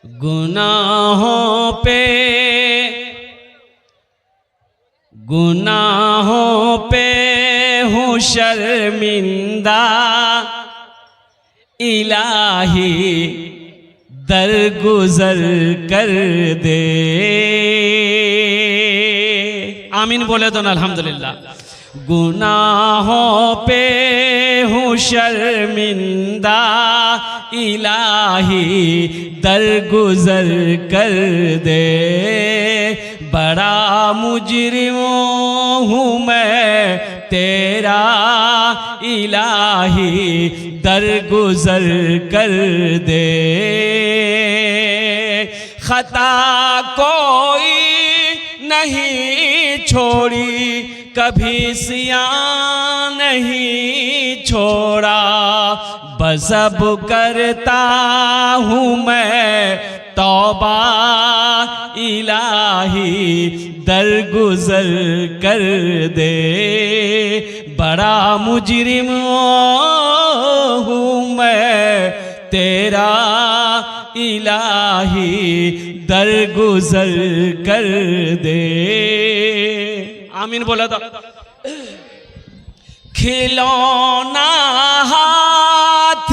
गुनाहों पे हूँ शर्मिंदा, इलाही दरगुजर कर दे। आमीन बोले तो ना अल्हम्दुलिल्लाह। गुनाहों पे हूँ शर्मिंदा, इलाही दरगुजर कर दे। बड़ा मुजरिम हूँ मैं तेरा, इलाही दरगुजर कर दे। खता कोई नहीं छोड़ी, कभी सियां नहीं छोड़ा। बज़ब करता हूँ मैं तौबा, इलाही दरगुजर कर दे। बड़ा मुजरिम हूँ मैं तेरा, इलाही दरगुजर कर दे। आमीन बोला था। खिलौना हाथ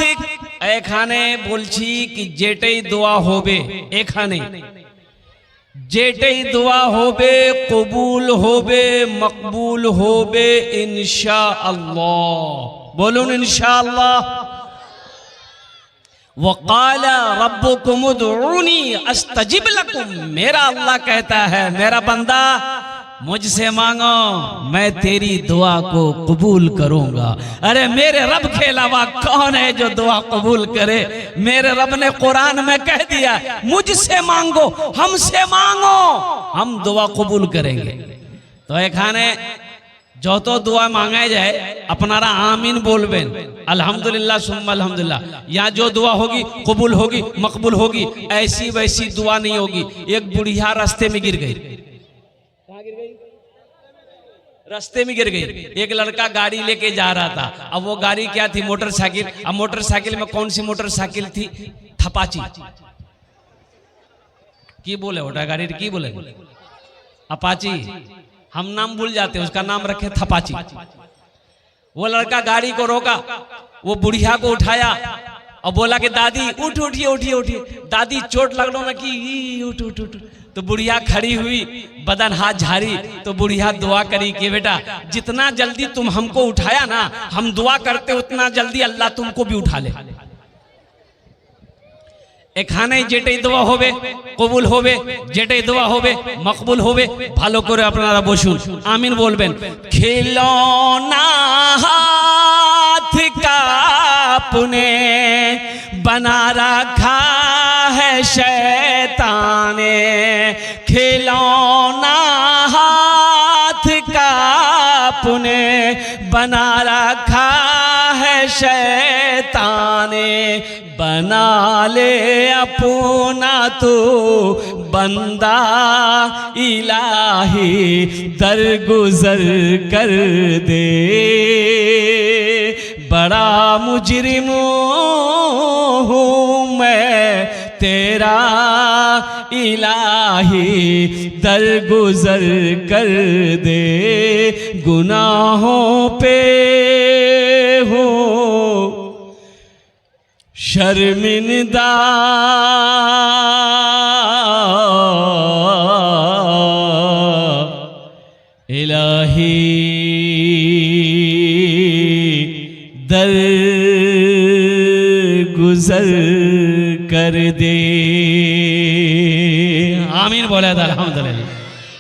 এখানে বলছি কি যেটাই দোয়া হবে, এখানে যেটাই দোয়া হবে কবুল হবে, মকবুল হবে ইনশাআল্লাহ। বলুন ইনশাআল্লাহ। वक़ाल रब्बुकुम उदऊनी अस्तजिब लकुम। मेरा अल्लाह कहता है मेरा बंदा मुझसे मांगो, मैं तेरी दुआ को कबूल करूंगा। अरे मेरे रब के अलावा कौन है जो दुआ कबूल करे? मेरे रब ने कुरान में कह दिया मुझसे मांगो, हमसे मांगो, हम दुआ कबूल करेंगे। तो এখানে যত दुआ मांगा जाए अपनारा आमीन बोलबेन, अल्हम्दुलिल्लाह सुम्मा अल्हम्दुलिल्लाह। यहाँ जो दुआ होगी कबूल होगी, मकबूल होगी। ऐसी वैसी दुआ नहीं होगी। एक बुढ़िया रास्ते में गिर गई। कहाँ गिर गई? रास्ते में गिर गई। एक लड़का गाड़ी लेके जा रहा था। अब वो गाड़ी क्या थी? मोटरसाइकिल। अब मोटरसाइकिल में कौन सी मोटरसाइकिल थी? थपाची। की बोले ओटा गाड़ी की बोले? अपाची। हम नाम भूल जाते हैं, उसका नाम रखे थपाची। वो लड़का गाड़ी को रोका, वो बुढ़िया को उठाया और बोला कि दादी उठ, उठिए उठिए उठिए। दादी चोट लग लो ना कि उठ उठ उठ। तो बुढ़िया खड़ी हुई, बदन हाथ झाड़ी। तो बुढ़िया दुआ करी कि बेटा जितना जल्दी तुम हमको उठाया ना, हम दुआ करते उतना जल्दी अल्लाह तुमको भी उठा ले। এখানে যেটাই দোয়া হবে কবুল হবে, যেটাই দোয়া হবে মকবুল হবে। ভালো করে আপনারা বসুন, আমিন বলবেন। खिलौना हाथ का अपने बना रखा है शैतान ने। खिलौना हाथ का अपने बना रखा है शैतान ने। बना ले अपना तो बंदा, इलाही दरगुजर कर दे। बड़ा मुजरिम हूँ मैं तेरा, इलाही दरगुजर कर दे। गुनाहों पे हूँ शर्मिंदा, इलाही दरगुजर कर दे। आमीन बोला था अल्हम्दुलिल्लाह।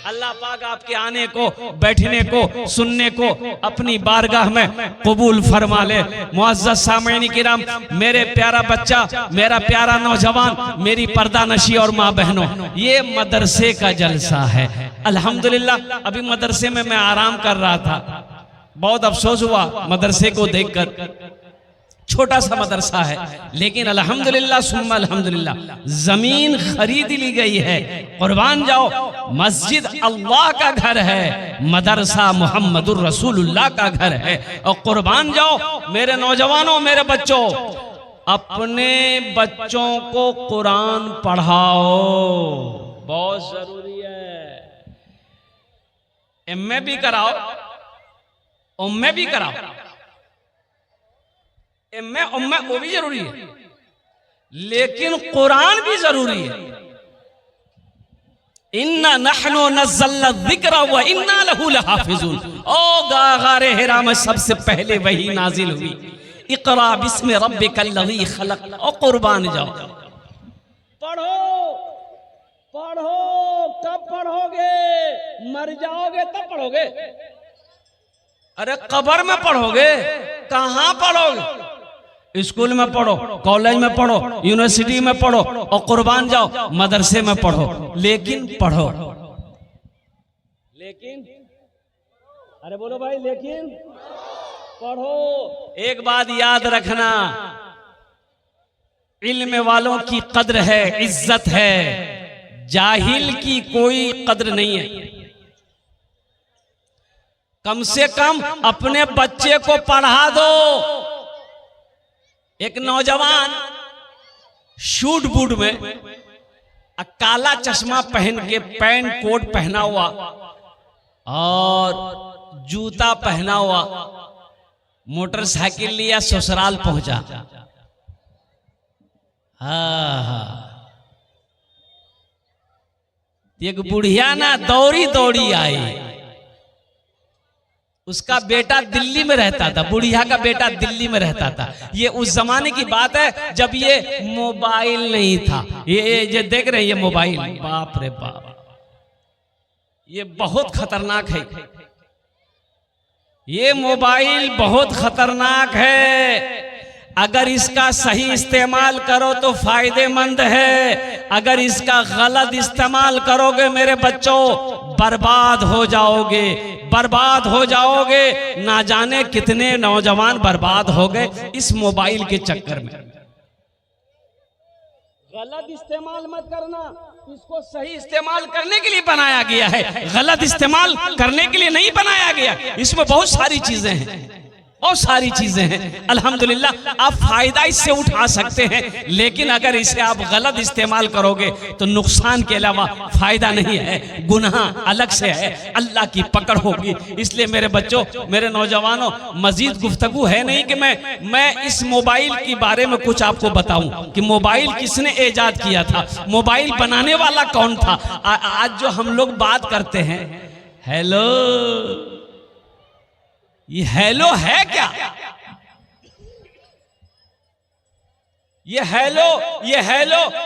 अल्लाह पाक आपके आने को, बैठने को, सुनने को अपनी बारगाह में कबूल फरमा ले। मुअज़्ज़ज़ सामईन किराम, मेरे प्यारा बच्चा, मेरा प्यारा नौजवान, मेरी पर्दा नशी और माँ बहनों, ये मदरसे का जलसा है। अल्हम्दुलिल्लाह अभी मदरसे में मैं आराम कर रहा था। बहुत अफसोस हुआ मदरसे को देखकर। छोटा सा मदरसा है, लेकिन अल्हम्दुलिल्लाह सुम्मा अल्हम्दुलिल्लाह जमीन खरीद ली गई है। कुर्बान जाओ, मस्जिद अल्लाह का घर है, मदरसा मुहम्मदुर रसूलुल्लाह का घर है। और कुर्बान जाओ मेरे नौजवानों, मेरे बच्चों, अपने बच्चों को कुरान पढ़ाओ, बहुत जरूरी है। एमए भी कराओ, उम्मे भी कराओ, एमए उम्मे वो भी जरूरी है, लेकिन कुरान भी जरूरी है। इन्ना नहनु नज़्ज़लना ज़िक्रा व इन्ना लहू लहाफ़िज़ून। ओ गारे हिरा में सबसे पहले वही नाजिल हुई, इक़रा बिस्मि रब्बिकल लज़ी खलक़। और कुर्बान जाओ, पढ़ो पढ़ो। कब पढ़ोगे? मर जाओगे तब पढ़ोगे? अरे कब्र में पढ़ोगे? कहां पढ़ोगे? स्कूल में पढ़ो, कॉलेज में पढ़ो, यूनिवर्सिटी में पढ़ो, और कुर्बान जाओ मदरसे में पढ़ो, लेकिन पढ़ो। लेकिन अरे बोलो भाई, लेकिन पढ़ो। एक बात याद रखना, इल्म वालों की कद्र है, इज्जत है, जाहिल की कोई कद्र नहीं है। कम से कम अपने बच्चे को पढ़ा दो। एक नौजवान शूट बूट में काला चश्मा पहन के, पैंट कोट पहना हुआ और जूता पहना हुआ, मोटरसाइकिल लिया, ससुराल पहुंचा। हाँ, एक बुढ़िया ना दौड़ी दौड़ी आई। उसका बेटा दिल्ली में रहता था, बुढ़िया का बेटा दिल्ली में रहता था। ये उस जमाने की बात है जब ये मोबाइल नहीं था। ये देख रहे हैं, ये मोबाइल, बाप रे बाप, ये बहुत खतरनाक है। ये मोबाइल बहुत खतरनाक है। अगर इसका सही इस्तेमाल करो तो फायदेमंद है, अगर इसका गलत इस्तेमाल करोगे मेरे बच्चों बर्बाद हो जाओगे, बर्बाद हो जाओगे। ना जाने कितने नौजवान बर्बाद हो गए इस मोबाइल के चक्कर में। गलत इस्तेमाल मत करना, इसको सही इस्तेमाल करने के लिए बनाया गया है, गलत इस्तेमाल करने के लिए नहीं बनाया गया। इसमें बहुत सारी चीजें हैं, बहुत सारी चीजें हैं। अल्हम्दुलिल्लाह आप फायदा इससे उठा सकते हैं, लेकिन अगर इसे आप गलत इस्तेमाल करोगे तो नुकसान के अलावा फायदा नहीं है, गुनाह अलग से है, अल्लाह की पकड़ होगी। इसलिए मेरे बच्चों, मेरे नौजवानों, मजीद गुफ्तगू है नहीं कि मैं इस मोबाइल के बारे में कुछ आपको बताऊं कि मोबाइल किसने ईजाद किया था, मोबाइल बनाने वाला कौन था। आज जो हम लोग बात करते हैं, हेलो, ये हेलो है क्या? ये हेलो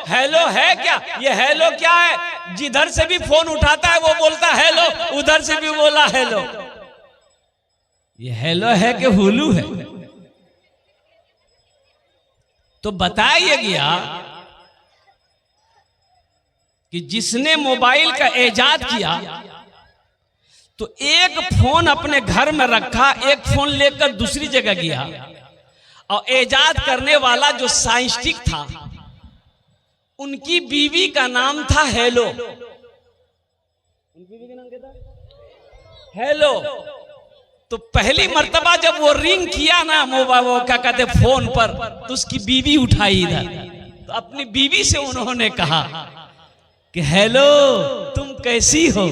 हेलो है क्या? ये हेलो क्या है? जिधर से भी फोन उठाता है वो बोलता हेलो, उधर से भी बोला हेलो। ये हेलो है कि हुलू है? तो बताया गया कि जिसने मोबाइल का ईजाद किया तो एक फोन अपने घर में रखा, एक फोन लेकर दूसरी जगह गया, और ईजाद करने वाला जो साइंटिस्ट था उनकी बीवी का नाम था हेलो। उनकी बीवी का नाम क्या था? हेलो। तो पहली मर्तबा जब वो रिंग किया ना मोबाइल, वो क्या कहते फोन पर, तो उसकी बीवी उठाई इधर, तो अपनी बीवी से उन्होंने कहा कि हेलो तुम कैसी हो?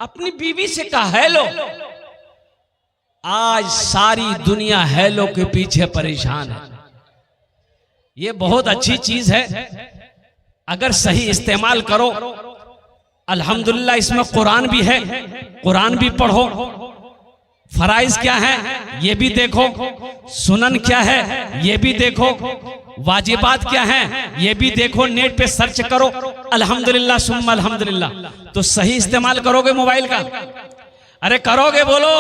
अपनी बीवी से कहा हेलो। आज सारी दुनिया हेलो के पीछे परेशान है। ये बहुत अच्छी चीज है, अगर सही इस्तेमाल करो। अल्हम्दुलिल्लाह इसमें कुरान भी है, कुरान भी पढ़ो। फराइज क्या है ये भी देखो, सुनन क्या है ये भी देखो, वाजिबात क्या है ये भी देखो, नेट पे सर्च करो। अल्हम्दुलिल्लाह सुम्मा अल्हम्दुलिल्लाह। तो सही इस्तेमाल करोगे मोबाइल का? अरे करोगे? बोलो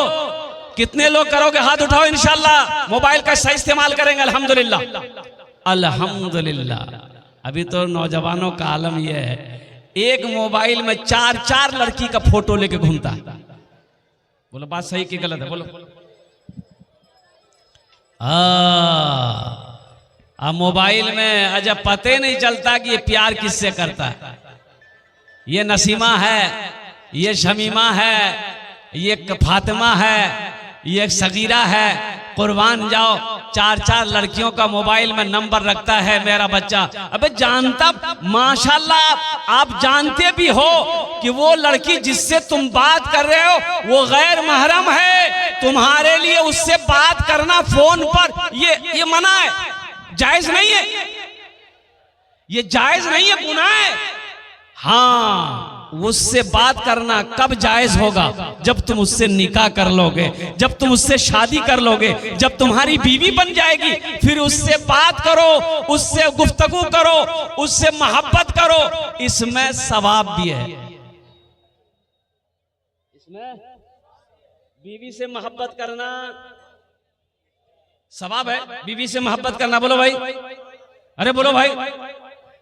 कितने लोग करोगे? हाथ उठाओ। इंशाल्लाह मोबाइल का सही इस्तेमाल करेंगे। अल्हम्दुलिल्लाह अल्हम्दुलिल्लाह। अभी तो नौजवानों का आलम यह है, एक मोबाइल में 4 लड़की का फोटो लेके घूमता है। बोलो बात सही कि गलत है? बोलो। मोबाइल में अजब पते नहीं चलता कि ये प्यार किससे करता है। ये नसीमा है, ये शमीमा है, ये फातिमा है, ये सगीरा है। कुर्बान जाओ, 4 लड़कियों का मोबाइल में नंबर रखता है मेरा बच्चा। अबे जानता, माशाल्लाह आप जानते भी हो कि वो लड़की जिससे तुम बात कर रहे हो वो गैर महरम है, तुम्हारे लिए उससे बात करना फोन पर ये मना है, जायज नहीं है, ये जायज नहीं है, गुनाह है। हाँ, उससे बात करना कब जायज होगा? जब तुम उससे निकाह कर लोगे, जब तुम उससे शादी कर लोगे, जब तुम्हारी बीवी बन जाएगी, फिर उससे बात करो, उससे गुफ्तगू करो, उससे मोहब्बत करो। इसमें सवाब भी है, इसमें बीवी से मोहब्बत करना सवाब है। बीवी से मोहब्बत करना, बोलो भाई, अरे बोलो भाई।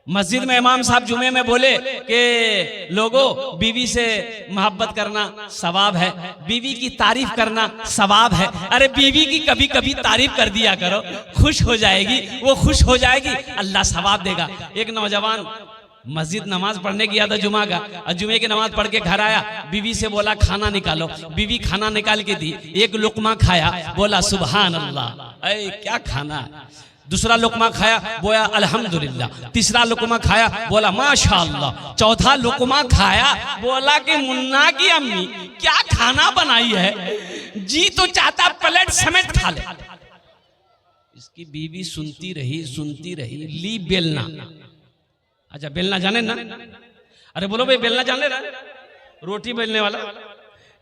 मस्जिद में इमाम साहब जुमे में बोले कि लोगों बीवी से मोहब्बत करना सवाब है, बीवी की तारीफ करना सवाब है। अरे बीवी की कभी कभी तारीफ कर दिया करो, खुश हो जाएगी, वो खुश हो जाएगी, अल्लाह सवाब देगा। एक नौजवान मस्जिद नमाज पढ़ने गया था जुमा का, और जुमे की नमाज पढ़ के घर आया, बीवी से बोला खाना निकालो, बीवी खाना निकाल के दी, एक लुकमा खाया, बोला सुभान अल्लाह, ऐ क्या खाना। दूसरा लुकमा खाया, बोला अल्हम्दुलिल्लाह। तीसरा लुकमा खाया, बोला माशाअल्लाह। चौथा लुकमा खाया, बोला कि मुन्ना की अम्मी क्या खाना बनाई है, जी तो चाहता प्लेट समेत खा ले। इसकी बीवी सुनती रही, ली बेलना। अच्छा बेलना जाने ना? अरे बोलो भाई, बेलना जाने ना? रोटी बेलने वाला।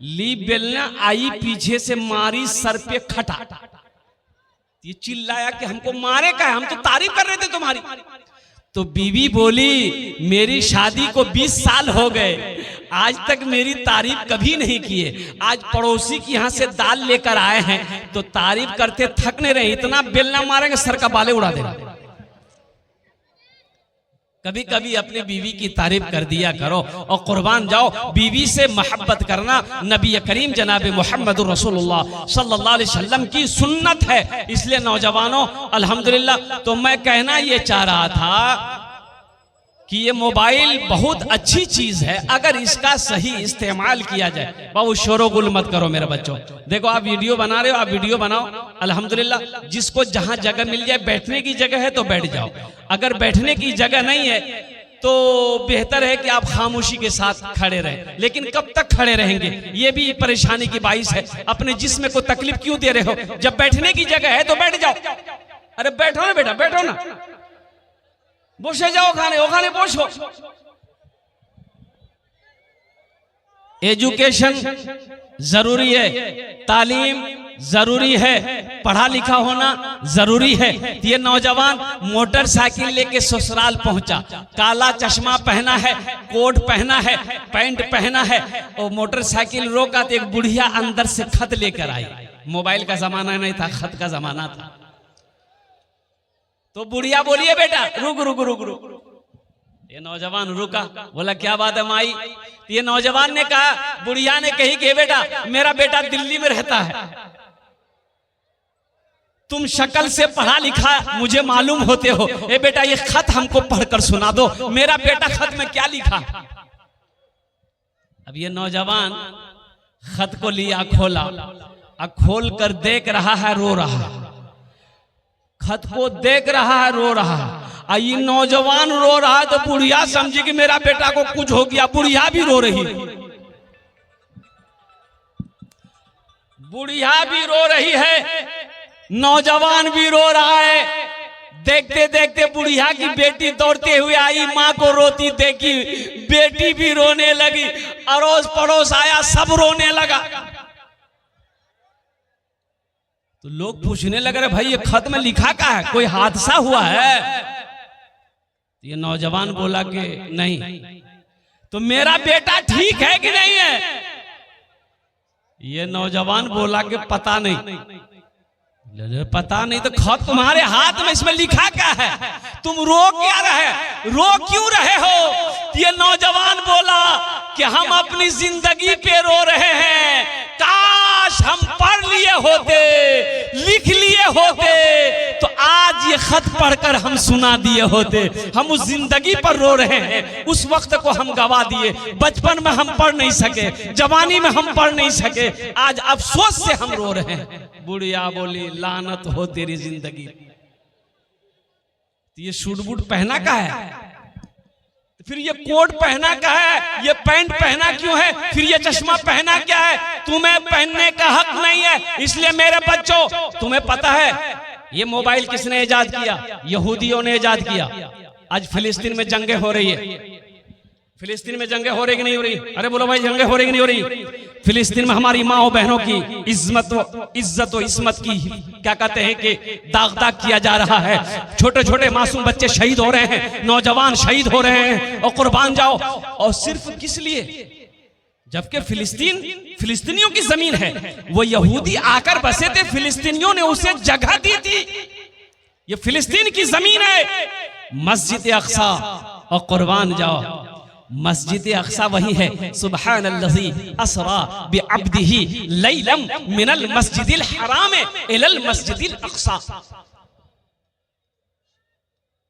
ली बेलना आई, पीछे से मारी सर पे खटा, ये चिल्लाया कि हमको मारे का है, हम तो तारीफ कर रहे थे तुम्हारी। तो बीवी बोली मेरी शादी को 20 साल हो गए, आज तक मेरी तारीफ कभी नहीं किए। आज पड़ोसी की यहाँ से दाल लेकर आए हैं तो तारीफ करते थक नहीं रहे, इतना बेलना मारेंगे सर का बाले उड़ा देगा। कभी कभी अपनी बीवी की तारीफ कर दिया करो और कुर्बान जाओ। बीवी से मोहब्बत करना नबी करीम जनाब मोहम्मद रसूलुल्लाह सल्लल्लाहु अलैहि वसल्लम की सुन्नत है। इसलिए नौजवानों अल्हम्दुलिल्लाह, तो मैं कहना ये चाह रहा था कि ये मोबाइल बहुत अच्छी चीज है अगर इसका सही इस्तेमाल किया जाए। बाबू शोरो गुल मत करो मेरे बच्चों। देखो आप वीडियो बना रहे हो, आप वीडियो बनाओ अल्हम्दुलिल्लाह, जिसको जहां जगह मिल जाए, बैठने की जगह है तो बैठ जाओ, अगर बैठने की जगह नहीं है तो बेहतर है कि आप खामोशी के साथ खड़े रहें। लेकिन कब तक खड़े रहेंगे, ये भी परेशानी की बाइस है। अपने जिस्म को तकलीफ क्यों दे रहे हो? जब बैठने की जगह है तो बैठ जाओ। अरे बैठो ना बेटा, बैठो ना, বসে যাও, ওখানে বসো। एजुकेशन जरूरी है, तालीम जरूरी है, पढ़ा लिखा होना जरूरी है। ये नौजवान मोटरसाइकिल लेके ससुराल पहुंचा, काला चश्मा पहना है, कोट पहना है, पैंट पहना है, और मोटरसाइकिल रोका तो एक बुढ़िया अंदर से खत लेकर आई। मोबाइल का जमाना नहीं था, खत का जमाना था। तो बुढ़िया बोलिए बेटा रुक रुक रुक रुक। ये नौजवान रुका, बोला क्या बात है माई? ये नौजवान ने कहा, बुढ़िया ने कही कि बेटा मेरा बेटा दिल्ली में रहता है, तुम शक्ल से पढ़ा लिखा मुझे मालूम होते हो, ए बेटा ये खत हमको पढ़कर सुना दो, मेरा बेटा खत में क्या लिखा। अब ये नौजवान खत को लिया, खोला, अब खोल कर देख रहा है, रो रहा है, खत को देख रहा है, रो रहा है। ये नौजवान रो रहा है तो बुढ़िया समझी कि मेरा बेटा को कुछ हो गया, बुढ़िया भी रो रही, बुढ़िया भी रो रही है, नौजवान भी रो रहा है। देखते देखते बुढ़िया की बेटी दौड़ते हुए आई, माँ को रोती देखी, बेटी भी रोने लगी, अड़ोस पड़ोस आया, सब रोने लगा। तो लोग पूछने लगे रहे भाई ये खत में लिखा क्या है, कोई हादसा हुआ है? ये नौजवान बोला कि नहीं। तो मेरा बेटा ठीक है कि नहीं है? ये नौजवान बोला कि पता नहीं। पता नहीं तो खत तुम्हारे हाथ में, इसमें लिखा क्या है? तुम रो क्या रहे, रो क्यों रहे हो? ये नौजवान बोला कि हम अपनी जिंदगी पे रो रहे हैं, काश हम पढ़ लिए होते, लिख लिए होते तो आज ये खत पढ़कर हम सुना दिए होते। हम उस जिंदगी पर रो रहे हैं, उस वक्त को हम गवा दिए, बचपन में हम पढ़ नहीं सके, जवानी में हम पढ़ नहीं सके, आज अफसोस से हम रो रहे हैं। बुढ़िया बोली लानत हो तेरी जिंदगी। तो ये सूट बूट पहना का है, फिर ये कोट पहना का है, ये पैंट पहना क्यों है, फिर ये चश्मा पहना क्या है? तुम्हें पहनने का हक नहीं है। इसलिए मेरे बच्चों, तुम्हें पता है ये मोबाइल किसने इजाद किया? यहूदियों ने इजाद किया। आज फिलिस्तीन में जंगें हो रही है। फिलिस्तीन में जंगें हो रही कि नहीं हो रही? अरे बोलो भाई, जंगें हो रही कि नहीं हो रही? फिलिस्तीन में हमारी माँ और बहनों की इज्जत और इस्मत की क्या कहते हैं कि दाग किया जा रहा है। छोटे छोटे मासूम बच्चे शहीद हो रहे हैं, नौजवान शहीद हो रहे हैं, और कुर्बान जाओ। और सिर्फ किस लिए? जबकि फिलिस्तीनियों की जमीन है। वो यहूदी आकर बसे थे, फिलिस्तीनियों ने उसे जगह दी थी। ये फिलिस्तीन की जमीन है। मस्जिद अक्सा और कुर्बान जाओ, मस्जिद अक्सा वही है। सुब्हानल्लज़ी अस्रा बिअब्दिही लैलम मिनल मस्जिदिल हराम इलल मस्जिदिल अक्सा।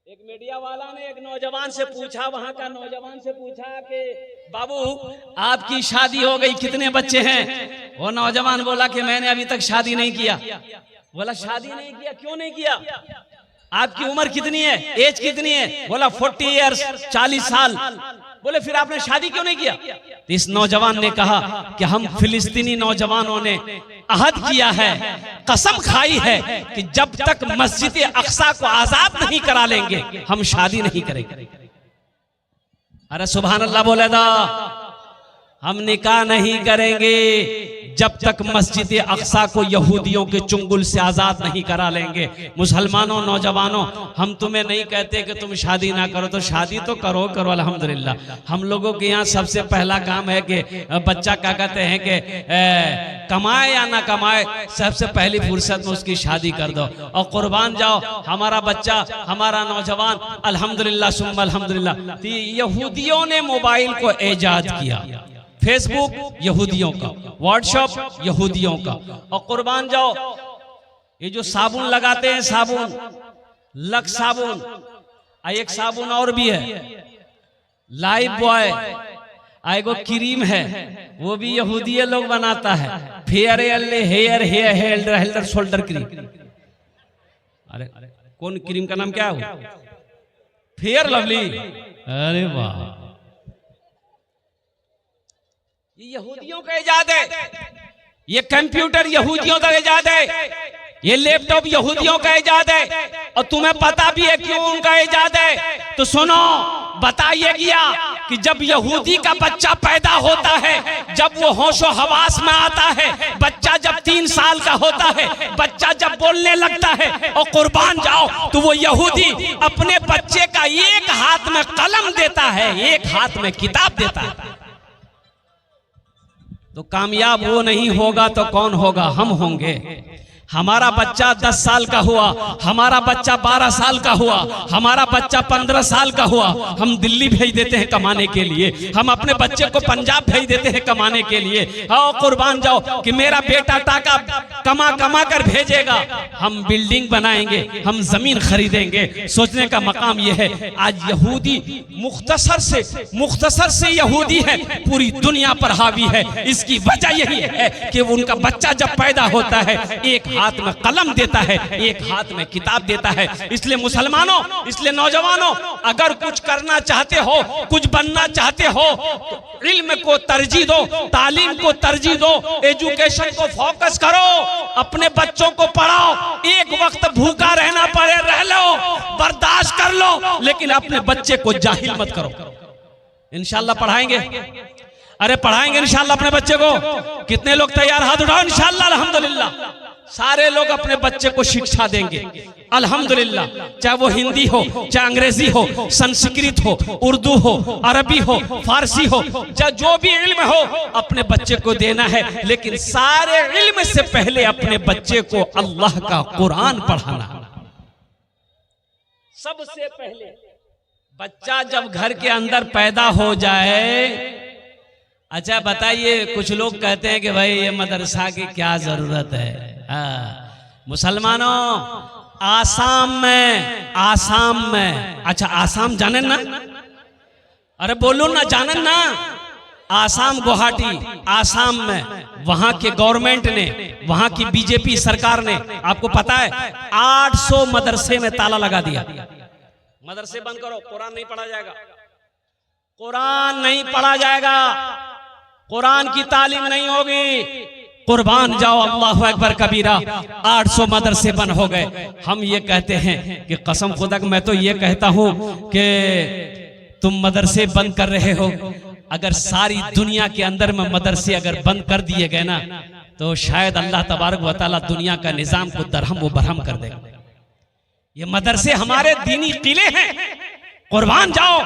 एक मीडिया वाला ने एक नौजवान से पूछा, वहां का नौजवान से पूछा कि बाबू आपकी शादी हो गई, कितने बच्चे हैं? वो नौजवान बोला कि मैंने अभी तक शादी नहीं किया। बोला शादी नहीं किया, क्यों नहीं किया? आपकी उम्र कितनी है, एज कितनी है? बोला 40 ईयर्स, 40 साल। बोले फिर आपने शादी क्यों नहीं किया? तो इस नौजवान ने कहा कि हम फिलिस्तीनी नौजवानों ने अहद किया है, कसम खाई है कि जब तक मस्जिद अक्सा को आजाद नहीं करा लेंगे हम शादी नहीं करेंगे। अरे सुभान अल्लाह बोले दा, हम निकाह नहीं करेंगे जब तक मस्जिद अक्सा को यहूदियों के चुंगल से आजाद नहीं करा लेंगे। मुसलमानों, नौजवानों, हम तुम्हें नहीं कहते कि तुम शादी ना करो, तो शादी तो करो अल्हम्दुलिल्लाह। हम लोगों के यहाँ सबसे पहला काम है कि बच्चा क्या कहते हैं कि कमाए या ना कमाए, सबसे पहली फुर्सत में उसकी शादी कर दो और कुर्बान जाओ। हमारा बच्चा, हमारा नौजवान, अल्हम्दुलिल्लाह सुम्मा अल्हम्दुलिल्लाह। यहूदियों ने मोबाइल को ईजाद किया, फेसबुक यहूदियों का, व्हाट्सएप यहूदियों का। और कुर्बान जाओ, ये जो साबुन लगाते हैं, साबुन लक्स साबुन, एक साबुन और भी है लाइफ बॉय, एगो क्रीम है वो भी यहूदी लोग बनाता है, फेयर हेयर शोल्डर क्रीम। अरे कौन क्रीम का नाम क्या है? Fair lovely. अरे वाह, ये यहूदियों का इजाद है। ये कंप्यूटर यहूदियों का इजाद है। ये लैपटॉप यहूदियों का इजाद है। और तुम्हें पता भी है क्यों उनका इजाद है? तो सुनो, बताइए गया कि जब यहूदी का बच्चा पैदा होता है, जब वो होशो हवास में आता है, बच्चा जब 3 साल का होता है, बच्चा जब बोलने लगता है, और कुर्बान जाओ तो वो यहूदी अपने बच्चे का एक हाथ में कलम देता है, एक हाथ में किताब देता है। तो कामयाब वो नहीं होगा तो कौन होगा? हम होंगे। हमारा बच्चा 10 साल का हुआ, हमारा बच्चा 12 साल का हुआ, हमारा बच्चा 15 साल का हुआ, हम दिल्ली भेज देते हैं कमाने के लिए, हम अपने बच्चे को पंजाब भेज देते हैं कमाने के लिए। आओ कुर्बान जाओ कि मेरा बेटा टाका कमा कर भेजेगा, हम बिल्डिंग बनाएंगे, हम जमीन खरीदेंगे। सोचने का मकाम यह है, आज यहूदी मुख्तसर से यहूदी है, पूरी दुनिया पर हावी है। इसकी वजह यही है कि उनका बच्चा जब पैदा होता है, एक हाथ में कलम देता है, एक हाथ में किताब देता है। इसलिए मुसलमानों, इसलिए नौजवानों, अगर कुछ करना चाहते हो, कुछ बनना चाहते हो, तो इल्म को तरजीह दो, तालीम को तरजीह दो, एजुकेशन को फोकस करो, अपने बच्चों को पढ़ाओ। एक वक्त भूखा रहना पड़े रह लो, बर्दाश्त कर लो, लेकिन अपने बच्चे को जाहिल मत करो। इंशाल्लाह पढ़ाएंगे, अरे पढ़ाएंगे इंशाल्लाह अपने बच्चे को। कितने लोग तैयार? हाथ उठाओ। इंशाल्लाह अल्हम्दुलिल्लाह सारे लोग अपने बच्चे को शिक्षा देंगे अल्हम्दुलिल्लाह। चाहे वो हिंदी हो, चाहे अंग्रेजी हो, संस्कृत हो, उर्दू हो, अरबी हो, फारसी हो, चाहे जो भी इल्म हो, अपने बच्चे को देना है। लेकिन सारे इल्म से पहले अपने बच्चे को अल्लाह का कुरान पढ़ाना। सबसे पहले बच्चा जब घर के अंदर पैदा हो जाए, अच्छा बताइए, कुछ लोग कहते हैं कि भाई ये मदरसा की क्या जरूरत है? मुसलमानों, आसाम में, अच्छा आसाम जाने ना? अरे बोलो ना, जाने ना? आसाम गुवाहाटी, आसाम में वहां के गवर्नमेंट ने, वहां की बीजेपी सरकार ने, आपको पता है 800 मदरसे में ताला लगा दिया। मदरसे बंद करो, कुरान नहीं पढ़ा जाएगा, कुरान नहीं पढ़ा जाएगा, कुरान की तालीम नहीं होगी। कुर्बान जाओ, अल्लाहु अकबर कबीरा। 800 मदरसे बंद हो गए। हम ये कहते हैं कि कसम खुदा, मैं तो ये कहता हूं कि तुम मदरसे बंद कर रहे हो, अगर सारी दुनिया के अंदर में मदरसे अगर बंद कर दिए गए ना, तो शायद अल्लाह तबारक व तआला दुनिया का निजाम को दरहम व बरहम कर देगा। ये मदरसे हमारे दीनी किले हैं। कुर्बान जाओ,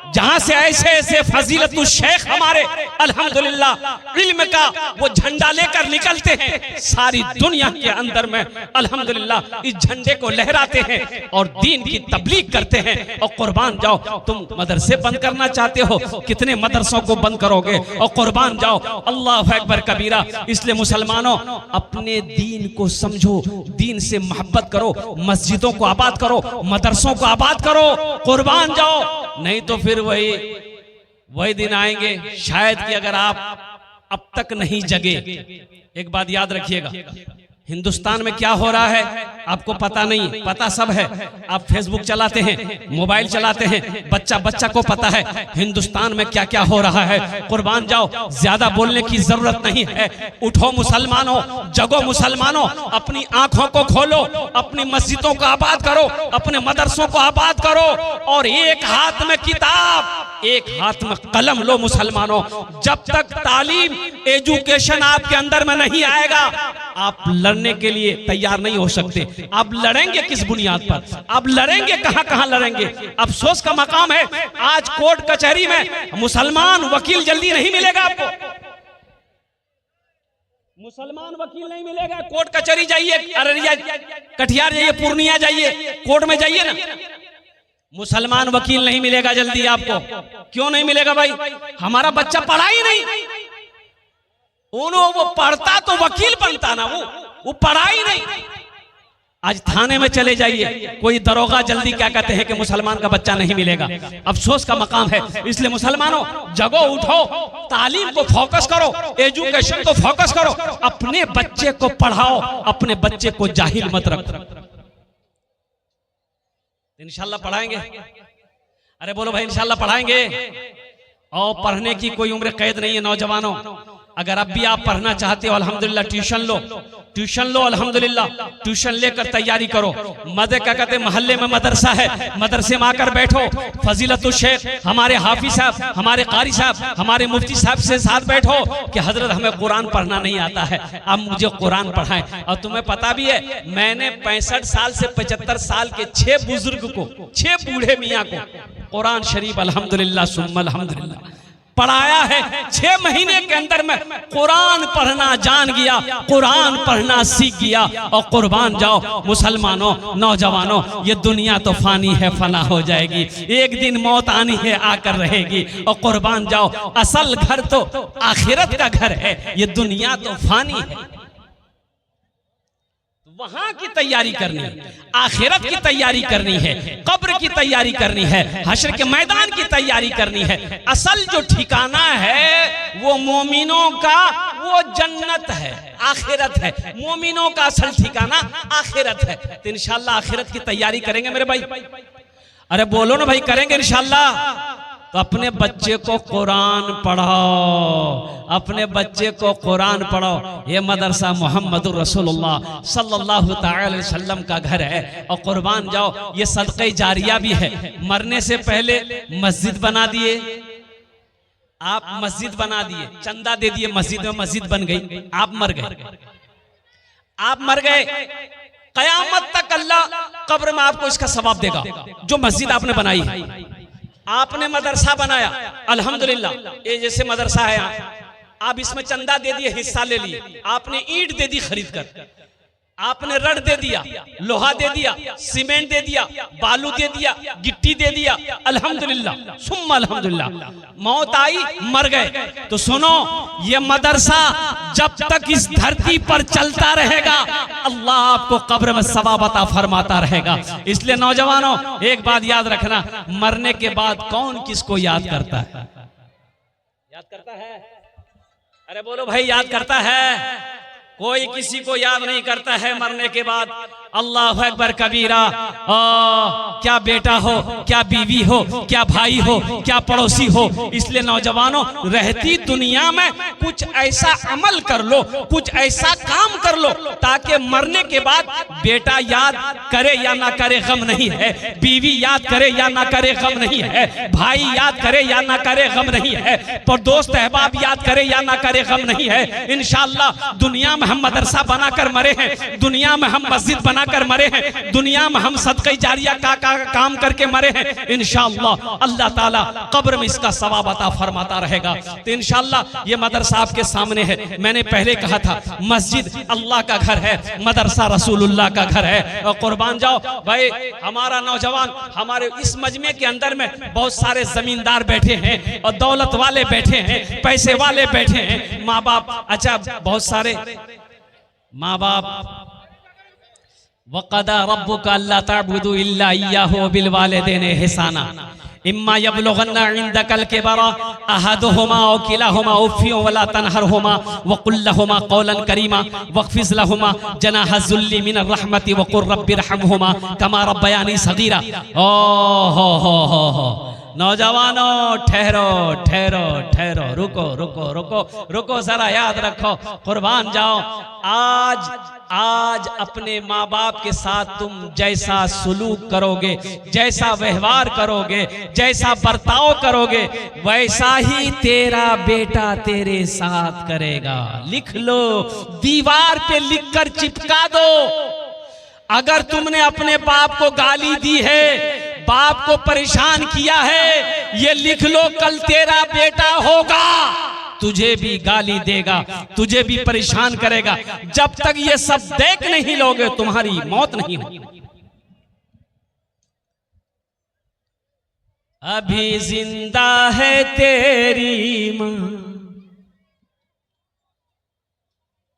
जहां से ऐसे ऐसे फजीलतुल शेख हमारे अल्हम्दुलिल्लाह इल्म का वो झंडा लेकर निकलते हैं, सारी दुनिया के अंदर में अल्हम्दुलिल्लाह इस झंडे को लहराते हैं और दीन की तबलीग करते हैं। और कुर्बान जाओ, तुम मदरसे बंद करना चाहते हो, कितने मदरसों को बंद करोगे? और कुर्बान जाओ, अल्लाह अकबर कबीरा। इसलिए मुसलमानों, अपने दीन को समझो, दीन से मोहब्बत करो, मस्जिदों को आबाद करो, मदरसों को आबाद करो। कुर्बान जाओ, नहीं तो फिर वही दिन आएंगे शायद कि अगर आप अब तक नहीं जगे। एक बात याद रखिएगा, हिंदुस्तान में क्या हो रहा है आपको पता नहीं, पता सब है। आप फेसबुक चलाते हैं, मोबाइल चलाते हैं, बच्चा बच्चा को पता है हिंदुस्तान में क्या क्या हो रहा है। कुर्बान जाओ, ज्यादा बोलने की जरूरत नहीं है। उठो मुसलमानों, जगो मुसलमानों, अपनी आंखों को खोलो, अपनी मस्जिदों को आबाद करो, अपने मदरसों को आबाद करो, और एक हाथ में किताब, एक हाथ में कलम लो मुसलमानों। जब तक तालीम, एजुकेशन आपके अंदर में नहीं आएगा, आप लड़ने के लिए तैयार नहीं हो सकते। आप लड़ेंगे किस बुनियाद पर? आप लड़ेंगे कहां कहां लड़ेंगे? अफसोस का मकाम है, आज कोर्ट कचहरी में मुसलमान वकील जल्दी नहीं मिलेगा आपको। मुसलमान वकील नहीं मिलेगा। कोर्ट कचहरी जाइए, अररिया, कटिहार जाइए, पूर्णिया जाइए, कोर्ट में जाइए ना, मुसलमान वकील नहीं मिलेगा जल्दी आपको। क्यों नहीं मिलेगा भाई? हमारा बच्चा पढ़ा ही नहीं। वो पढ़ता तो वकील बनता ना, वो पढ़ा ही नहीं। आज थाने में चले जाइए, कोई दरोगा जल्दी क्या कहते हैं कि मुसलमान का बच्चा नहीं मिलेगा। अफसोस का मकाम है। इसलिए मुसलमानों, जगो, उठो, तालीम को फोकस करो, एजुकेशन को फोकस करो, अपने बच्चे को पढ़ाओ, अपने बच्चे को जाहिल मत रखो। इंशाल्लाह पढ़ाएंगे। अरे बोलो भाई, इंशाल्लाह पढ़ाएंगे। और पढ़ने की कोई उम्र कैद नहीं है नौजवानों। अगर अब भी आप पढ़ना चाहते हो, अल्हम्दुलिल्लाह ट्यूशन लो, ट्यूशन लो, अल्हम्दुलिल्लाह ट्यूशन लेकर तैयारी करो। मजे क्या कहते हैं, मोहल्ले में मदरसा है, मदरसे में आकर बैठो। फजीलतुल शेख, हमारे हाफिज साहब, हमारे कारी साहब, हमारे मुफ्ती साहब से साथ बैठो कि हजरत हमें कुरान पढ़ना नहीं आता है, अब मुझे कुरान पढ़ाएं। और तुम्हें पता भी है, मैंने 65 साल से 75 साल के 6 बुजुर्ग को, 6 बूढ़े मियाँ को कुरान शरीफ अल्हम्दुलिल्लाह सुम्मा अल्हम्दुलिल्लाह पढ़ाया है। 6 महीने के अंदर में कुरान पढ़ना जान गया, कुरान पढ़ना सीख गया। और कुर्बान जाओ मुसलमानों, नौजवानों, ये दुनिया तो फानी है, फना हो जाएगी, एक दिन मौत आनी है, आकर रहेगी। और कुर्बान जाओ, असल घर तो आखिरत का घर है, ये दुनिया तो फानी है। वहां की तैयारी करनी है, आखिरत की तैयारी करनी है, कब्र की तैयारी करनी है, हश्र के मैदान की तैयारी करनी है। असल जो ठिकाना है वो मोमिनों का, वो जन्नत है, आखिरत है। मोमिनों का असल ठिकाना आखिरत है। तो इंशाल्लाह आखिरत की तैयारी करेंगे मेरे भाई। अरे बोलो ना भाई, करेंगे इंशाल्लाह। तो अपने बच्चे को कुरान पढ़ाओ, अपने बच्चे को कुरान पढ़ाओ। ये मदरसा मोहम्मदुर रसूलुल्लाह सल्लल्लाहु अलैहि वसल्लम का घर है। और कुर्बान जाओ, ये सदक़े जारिया भी है। मरने से पहले मस्जिद बना दिए आप, मस्जिद बना दिए, चंदा दे दिए मस्जिद में, मस्जिद बन गई, आप मर गए, आप मर गए। कयामत तक अल्लाह कब्र में आपको इसका सवाब देगा, जो मस्जिद आपने बनाई है। आपने मदरसा बनाया, अल्हम्दुलिल्लाह, ये जैसे मदरसा है यहाँ, आप इसमें चंदा दे दिए, हिस्सा ले लिए, आपने ईंट दे दी खरीद कर, आपने रड दे दिया, लोहा दे दिया, सीमेंट दे दिया, बालू दे दिया, गिट्टी दे दिया, अल्हम्दुलिल्लाह सुम्मा अल्हम्दुलिल्लाह। मौत आई, मर गए। तो सुनो, ये मदरसा जब तक इस धरती पर चलता रहेगा, अल्लाह आपको कब्र में सवाब अता फरमाता रहेगा। इसलिए नौजवानों, एक बात याद रखना, मरने के बाद कौन किसको याद करता है? याद करता है? अरे बोलो भाई, याद करता है? कोई किसी को याद नहीं करता है मरने के बाद। अल्लाह अकबर कबीरा। क्या बेटा हो, क्या बीवी हो, क्या भाई हो, क्या पड़ोसी हो। इसलिए नौजवानों, रहती दुनिया में कुछ ऐसा अमल कर लो, कुछ ऐसा काम कर लो ताकि मरने के बाद बेटा याद करे या ना करे गम नहीं है, बीवी याद करे या ना करे गम नहीं है, भाई याद करे या ना करे गम नहीं है, पर दोस्त अहबाब याद करे या ना करे गम नहीं है। इंशाअल्लाह दुनिया में हम मदरसा बनाकर मरे हैं, दुनिया में हम मस्जिद बनाकर मरे हैं, दुनिया में हम सदका जारिया का काम करके मरे हैं। इंशाअल्लाह अल्लाह ताला कब्र में इसका सवाब अता फरमाता रहेगा। तो इंशाअल्लाह ये मदरसा आपके सामने है। मैंने पहले कहा था मस्जिद अल्लाह का घर है, मदरसा रसूलुल्लाह का घर है। और कुर्बान जाओ भाई, हमारा नौजवान, हमारे इस मजमे के अंदर में बहुत सारे जमींदार बैठे हैं और दौलत वाले बैठे हैं, पैसे वाले बैठे हैं, माँ बाप, अच्छा बहुत सारे माँ बाप। वक़दा रब्बुका अल्ला तअबुदू इल्ला इय्याहु व बिल वालिदैनि इहसाना इम्मा यबलुगन्ना इंदकल किबरा अहदुहुमा औ किलाहुमा उफ़्फिन वला तनहरहुमा वक़ुल लहुमा क़ौलन करीमा वख़्फ़िज़ लहुमा जनाह ज़ुल्ली मिनर रहमति वक़ुल रब्बिरहमहुमा कमा रब्बयानी सग़ीरा। ओ हो नौजवानों, ठहरो ठहरो ठहरो, रुको रुको रुको रुको, जरा याद रखो, कुर्बान जाओ। आज अपने माँ बाप के साथ तुम जैसा सुलूक करोगे, जैसा व्यवहार करोगे, जैसा बर्ताव करोगे, वैसा ही तेरा बेटा तेरे साथ करेगा। लिख लो, दीवार पे लिखकर चिपका दो। अगर तुमने अपने बाप को गाली दी है, बाप को परेशान किया है, ये लिख लो, कल तेरा बेटा होगा, तुझे भी गाली देगा, तुझे भी परेशान करेगा। जब तक ये सब देख नहीं लोगे तुम्हारी मौत नहीं होगी। अभी जिंदा है तेरी माँ,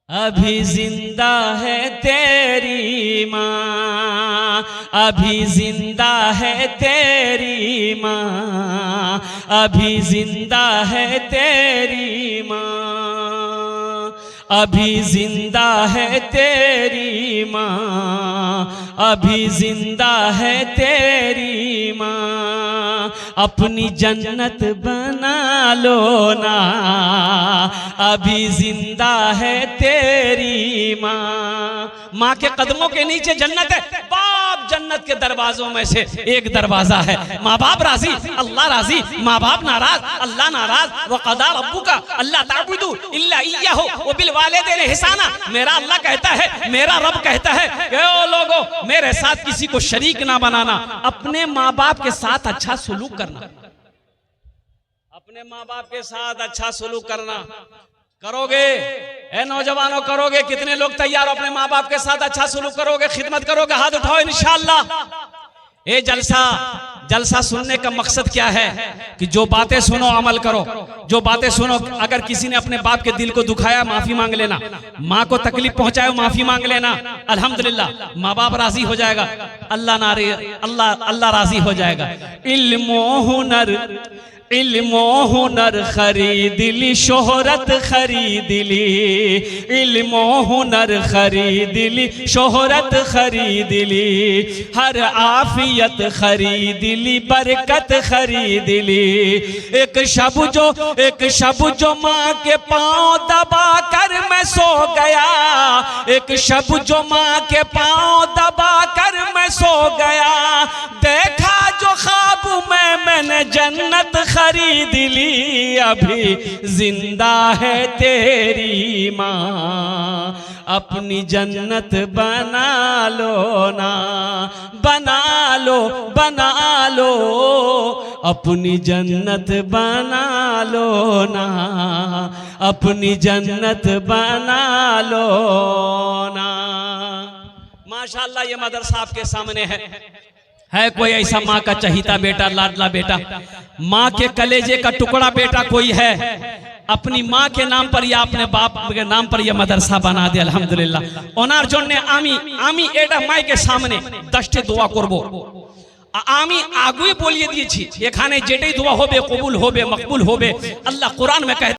अभी जिंदा है तेरी माँ, अभी जिंदा है तेरी माँ, अभी जिंदा है तेरी माँ, अभी जिंदा है तेरी माँ, अभी जिंदा है तेरी माँ, अपनी जन्नत बना लो ना, अभी जिंदा है तेरी माँ। माँ के कदमों के नीचे जन्नत है। बाप जन्नत के दरवाजों में से एक दरवाजा है। माँ बाप राजी, अल्लाह राजी, माँ बाप नाराज, अल्लाह नाराज। वक़दा रब्बुका अल्ला ताबुदू इल्ला इय्याहु व बिल वालिदैनि इहसाना। मेरा अल्लाह कहता है, मेरा रब कहता है कि ओ लोगों, मेरे साथ किसी को शरीक ना बनाना। अपने माँ बाप के साथ अच्छा सलूक करना, अपने माँ बाप के साथ अच्छा सलूक करना। करोगे ए नौजवानों, करोगे? कितने लोग तैयार हो अपने माँ बाप के साथ अच्छा सलूक करोगे, खिदमत करोगे? हाथ उठाओ इंशाअल्लाह। ये जलसा सुनने का मकसद क्या है कि जो बातें सुनो अमल करो, जो बातें सुनो। अगर किसी ने अपने बाप के दिल को दुखाया, माफी मांग लेना। माँ को तकलीफ पहुंचाए, माफी मांग लेना। अल्हम्दुलिल्लाह, माँ बाप राजी हो जाएगा, अल्लाह राजी हो जाएगा। इल्मो हुनर खरीद ली, शोहरत खरीद ली, इल्मो हुनर खरीद ली, शोहरत खरीद ली, हर आफियत खरीद ली, बरकत खरीद ली। एक शब जो माँ के पाँव दबा कर मैं सो गया, एक शब जो माँ के पाँव दबा कर मैं सो गया, देखा जो ख्वाब में मैंने जन्नत खरीद ली, अभी जिंदा है तेरी माँ, अपनी जन्नत बना लो ना, बना लो बना लो, अपनी जन्नत बना लो ना, अपनी जन्नत बना लो ना। माशाअल्लाह, ये मदरसा आपके सामने है कोई ऐसा माँ का चहीता बेटा, लाडला बेटा, माँ के कलेजे का टुकड़ा बेटा कोई है, अपनी माँ के नाम पर या अपने बाप के नाम पर यह मदरसा बना दे। अल्हम्दुलिल्लाह। ओनार जोड़ने आमी एडा माई के सामने दस्ते दुआ करबो। আমি আগুই বলিয়ে দিয়েছি এখানে যেটাই দোয়া হবে কবুল হবে মকবুল হবে। আল্লাহ কোরআন में कहते